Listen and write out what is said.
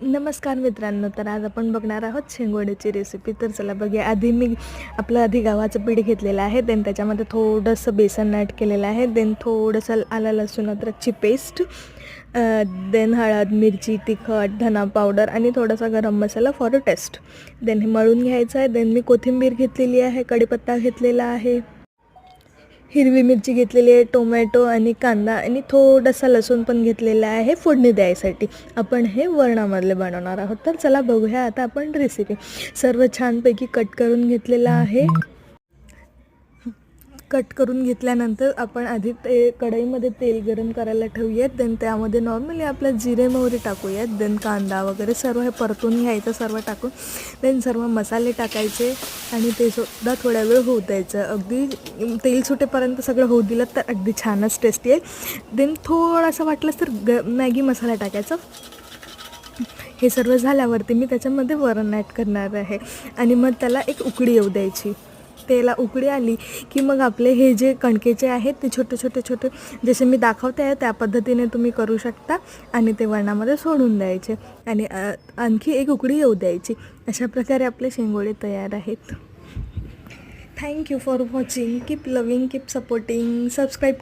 नमस्कार मित्रांनो, तर आज आपण बघणार आहोत शेंगोळ्याची रेसिपी. तर चला बघूया. आधी गव्हाचं पीठ घेतलेलं आहे, देन त्याच्यामध्ये थोडंसं बेसन ॲड केलेलं आहे, देन थोडंसं आलं लसूण अद्रकची पेस्ट, देन हळद, मिरची, तिखट, धना पावडर आणि थोडासा गरम मसाला फॉर अ टेस्ट. देन हे मळून घ्यायचं आहे. देन मी कोथिंबीर घेतलेली आहे, कढीपत्ता घेतलेला आहे, हिरवी मिरची घेतलेली आहे, टोमॅटो आणि कांदा आणि थोडासा लसूण पण घेतलेला आहे फोडणी द्यायसाठी. आपण हे वरणामधले बनवणार आहोत. तर चला बघूया आता आपण रेसिपी. सर्व छानपैकी कट करून घेतलेला आहे. कट करून घेतल्यानंतर आपण आधी कढईमध्ये तेल गरम करायला ठेवूयात. देन त्यामध्ये नॉर्मली आपल्या जिरे मोहरी टाकूयात. देन कांदा वगैरे सर्व हे परतून घ्यायचं सर्व टाकून. देन सर्व मसाले टाकायचे आणि ते सुद्धा थोड्या वेळ होऊ द्यायचं. अगदी तेल सुटेपर्यंत सगळं होऊ दिलं तर अगदी छानच टेस्टी आहे. देन थोडासा वाटलंच तर मॅगी मसाला टाकायचा. हे सर्व झाल्यावरती मी त्याच्यामध्ये वरण ॲड करणार आहे आणि मग त्याला एक उकळी येऊ द्यायची. त्याला उकळी आली की मग आपले हे जे कणकेचे आहेत ते छोटे छोटे छोटे जसे मी दाखवते आहे त्या पद्धतीने तुम्ही करू शकता आणि ते वरणामध्ये सोडून द्यायचे आणि आणखी एक उकळी येऊ द्यायची. अशा प्रकारे आपले शेंगोळे तयार आहेत. Thank you for watching. Keep loving, keep supporting, subscribe.